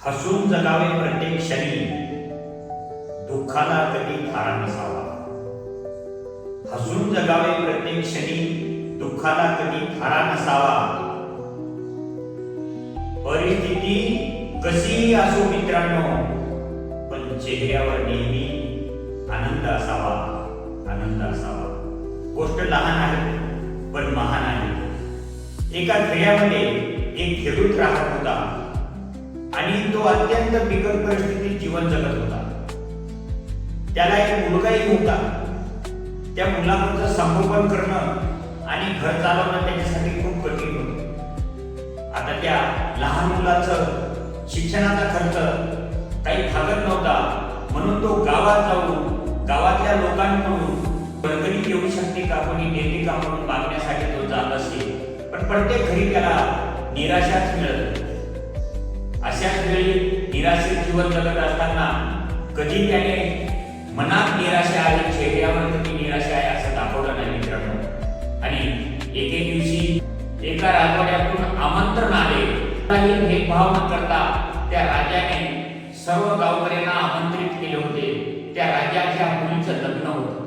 हसून जगावे प्रत्येक क्षणी, दुःखाला कधी थारा नसावा. हसून जगावे प्रत्येक क्षणी, दुःखाला कधी थारा नसावा. परिस्थिती कशीही असो मित्रांनो, पण चेहऱ्यावर नेहमी आनंद असावा, आनंद असावा. गोष्ट लहान आहे पण महान आहे. एका खेड्यामध्ये एक खेडूत राहत होता आणि तो अत्यंत बिकट परिस्थितीत जीवन जगत होता. त्याला एक मुलगाही होता. त्या मुलाचं संगोपन करणं आणि घर चालवणं त्याच्यासाठी खूप कठीण होतं. आता त्या लहान मुलाचं शिक्षणाचा खर्च काही भागत नव्हता, म्हणून तो गावात जाऊन गावातल्या लोकांकडून वर्गणी येऊ शकते का, कोणी देते का म्हणून मागण्यासाठी तो जात असे. पण प्रत्येक घरी त्याला निराशाच मिळत. अशाच वेळी निराशेत जीवन जगत असताना कधी त्याने मनात निराशा आली, चेहऱ्यावर कधी निराशा आहे असं दाखवलं नाही मित्रांनो. आणि एके दिवशी एका राजवाड्यातून आमंत्रण आले. काही भेदभाव न करता त्या राजाने सर्व गावकऱ्यांना आमंत्रित केले होते. त्या राजाच्या मुलीचं लग्न होतं.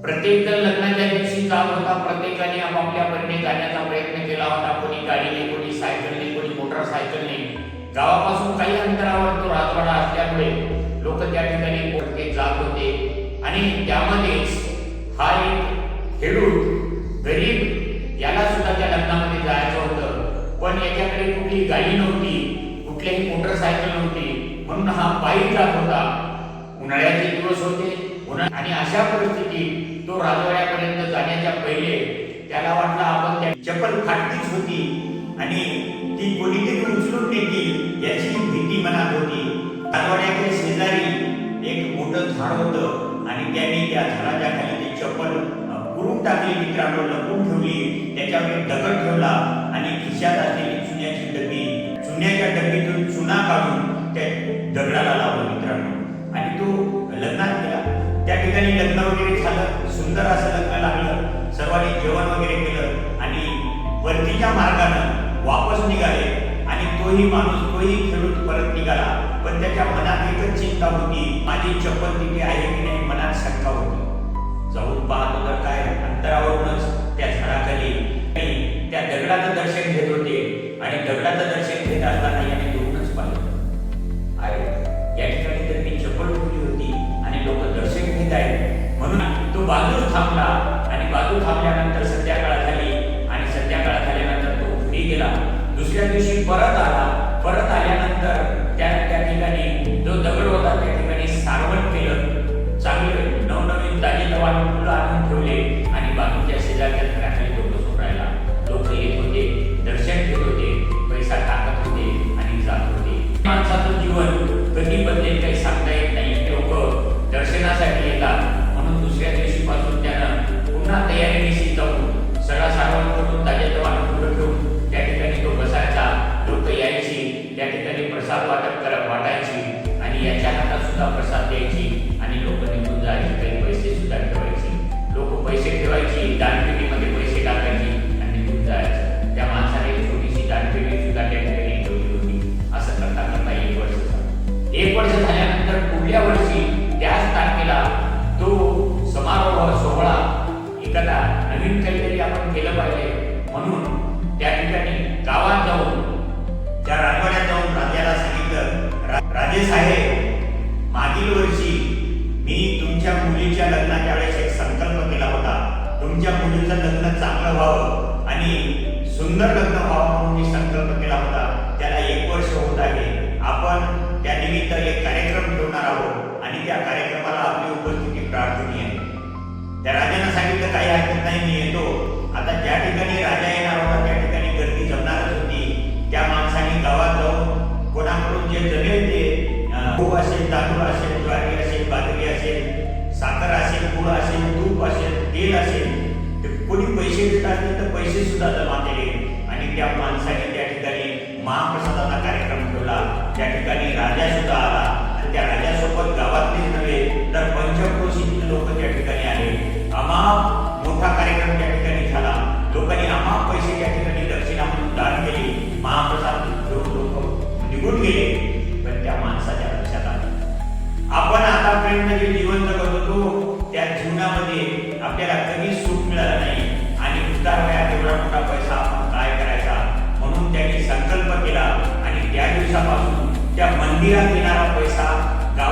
प्रत्येक जण लग्नाच्या दिवशी जात होता. प्रत्येकाने आपापल्या परीने जाण्याचा प्रयत्न केला होता. कोणी गाडीने, कोणी सायकलने, कोणी मोटरसायकलने. गावापासून काही अंतरावर तो राजवाडा असल्यामुळे लोक त्या ठिकाणी पोहोचते जात होते. आणि त्यामध्येच हा एक खेडूत गरीब, याला सुद्धा त्या लग्नामध्ये जायचं होतं. पण याच्याकडे कुठली गाडी नव्हती, कुठलीही मोटरसायकल नव्हती, म्हणून हा पायी जात होता. उन्हाळ्याचे दिवस होते आणि अशा परिस्थितीत तो राजवाड्यापर्यंत जाण्याच्या पहिले त्याला वाटलं आपण त्या चप्पल फाटलीच होती आणि ती कोणीतरी उचलून नेतील याची भीती मनात होती. राजवाड्याच्या शेजारी एक मोठं झाड होतं आणि त्याने त्या झाडाच्या खाली ती चप्पल पुरून टाकली मित्रांनो, लपून ठेवली. त्याच्यावर एक दगड ठेवला आणि खिशात असलेली चुन्याची डबी, चुन्याच्या डबीतून चुना काढून त्या दगडाला लावलं मित्रांनो. आणि तो लग्नात गेला. त्या ठिकाणी लग्न वगैरे झालं, सुंदर असं लग्न लागलं. सर्वांनी जेवण वगैरे केलं आणि परतीच्या मार्गानं वापस निघाले. आणि तोही माणूस, तोही खेडूत परत निघाला. पण त्याच्या मनात एकच चिंता होती, माझी चप्पल तिथे आहे की नाही, मनात शंका होती. जाऊन पाहतो तर काय, अंतरावरूनच त्या झाडाखाली त्या दगडाचं दर्शन घेत होते. आणि दगडाचं दर्शन घेत असताना याने दूरूनच पाहिलं, अरे या ठिकाणी तर मी चप्पल ठेवली होती आणि लोक दर्शन घेत आहेत. म्हणून तो बाजूच थांबला आणि बाजू थांबल्यानंतर संध्याकाळ झाली आणि संध्याकाळ झाल्यानंतर तो घरी गेला. दुसऱ्या दिवशी परत आला. परत आल्यानंतर त्या ठिकाणी जो दगड होता त्या ठिकाणी सारवण केलं. चांगले नवनवीन ताजेतवाने फुलं आणून ठेवले आणि बाजूच्या शेजारच्या घराखाली तो बसून राहिला. लोक येत होते, दर्शन घेत होते, पैसा टाकत होते आणि जात होते. माणसाचं जीवन कधी बदलेल काही सांगता येत नाही. लोक दर्शनासाठी येतात, म्हणून दुसऱ्या दिवशीपासून त्यानं पुन्हा तयारीनिशी जाऊन सगळा सारवण करून ताजेतवाने फुलं ठेवून त्या ठिकाणी तो बसायचा. लोक यायची, त्या ठिकाणी प्रसाद वाटायची आणि याच्या हातात सुद्धा प्रसाद द्यायची आणि लोक निघून जायचे. काही पैसे सुद्धा ठेवायचे. लोक पैसे ठेवायची, दानपेटीमध्ये पैसे टाकायची आणि निघून जायचं. त्या माणसाने छोटीशी दानपेटी सुद्धा त्या ठिकाणी ठेवली होती. असं करता करता 1 वर्ष झालं. 1 वर्ष झाल्यानंतर पुढल्या वर्षी त्याच तारखेला तो समारोह सोहळा, एखादा नवीन काहीतरी आपण केलं पाहिजे म्हणून त्या ठिकाणी गावात जाऊन त्या राजवाड्यात जाऊन राजाला सांगितलं, राजे साहेब, मागील वर्षी मी तुमच्या मुलीच्या लग्नाच्या वेळेस एक संकल्प केला होता. तुमच्या मुलीचं लग्न चांगलं व्हावं आणि सुंदर लग्न व्हावं म्हणून मी संकल्प केला होता. त्याला 1 वर्ष होत आहे. आपण त्यानिमित्त एक कार्यक्रम ठेवणार आहोत आणि त्या कार्यक्रमाला आपली उपस्थिती प्रार्थनीय आहे. त्या राजाने सांगितलं, काही हरकत नाही, मी येतो. आता ज्या ठिकाणी राजा येणार होता त्या ठिकाणी गर्दी जमणारच होती. त्या माणसाने गावात जाऊन कोणाकडून जे जमेल ते गहू असेल, तांदूळ असेल, ज्वारी असेल, बाजरी असेल, साखर असेल, गुळ असेल, तूप असेल, तेल असेल, कोणी पैसे देत असतील तर पैसे सुद्धा जमा केले. आणि त्या माणसाने त्या ठिकाणी महाप्रसादाचा कार्यक्रम ठेवला. त्या ठिकाणी राजा सुद्धा आला आणि त्या राजासोबत गावातलेच नव्हे तर पंचक्रोशीतील लोक त्या ठिकाणी आले. अमाप मोठा कार्यक्रम त्या ठिकाणी झाला. लोकांनी अमाप पैसे त्या ठिकाणी दक्षिणा म्हणून दान केली. महाप्रसाद घेऊन लोक निघून गेले. आपल्याकडे जे जीवन जगत होतो त्या जीवनामध्ये आपल्याला कधी सुख मिळालं नाही आणि उतार वयात एवढा मोठा पैसा आपण काय करायचा म्हणून त्यांनी संकल्प केला आणि त्या दिवसापासून त्या मंदिरात येणारा पैसा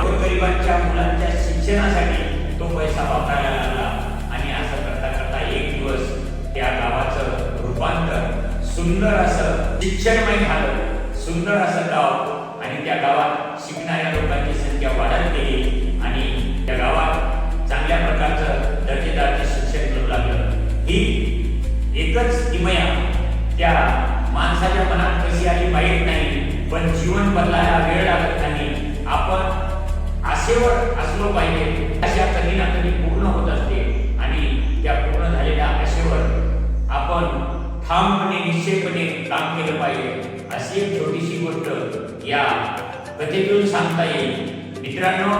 गोरगरिबांच्या मुलांच्या शिक्षणासाठी तो पैसा वापरायला लागला आणि असं करता करता एक दिवस त्या गावाचं रूपांतर सुंदर असं शिक्षणमय झालं, सुंदर असं गाव आणि त्या गावात शिकणाऱ्या लोकांची संख्या वाढत गेली आणि त्या गावात चांगल्या प्रकारचं दर्जेदारचे शिक्षण मिळू लागलं. ही एकच किमया त्या माणसाच्या मनात कशी आली माहीत नाही, पण जीवन बदलायला वेळ लागत नाही. आपण आशेवर असलो पाहिजे, आशा कधी ना कधी पूर्ण होत असते आणि त्या पूर्ण झालेल्या आशेवर आपण ठामपणे निश्चयपणे काम केलं पाहिजे. अशी एक छोटीशी गोष्ट या कथेतून सांगता येईल. मित्रांनो,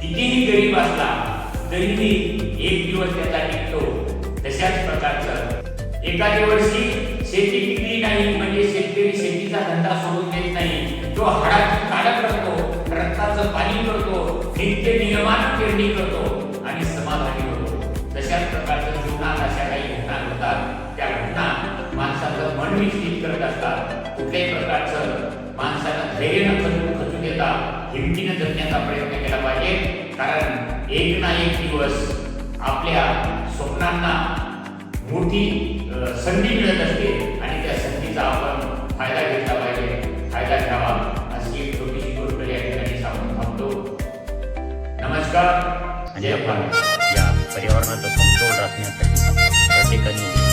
कितीही गरीब असला तरीही एक दिवस त्याचा टिकतो. तशाच प्रकारचं एखाद्या वर्षी शेती टिकली नाही म्हणजे शेतकरी शेतीचा धंदा सोडून देत नाही. तो हाडाची काढत करतो, रक्ताचं पाणी करतो, नित्य नियमानं पेरणी करतो आणि समाधानी होतो. तशाच प्रकारचं जीवनात अशा काही घटना घडतात. त्या घटना माणसाचं मन विचलित करत असतात. कुठल्याही प्रकारचं माणसानं धैर्य न खचू देता हिमतीनं जगण्याचा प्रयत्न केला पाहिजे. कारण एक ना एक दिवस आपल्या स्वप्नांना मोठी संधी मिळत असते आणि त्या संधीचा आपण फायदा घेतला पाहिजे, फायदा घ्यावा. अशी एक छोटीशी गोष्ट या ठिकाणी सांगून थांबतो. नमस्कार. आणि आपण या पर्यावरणाचा समतोल राखण्यासाठी प्रत्येकाने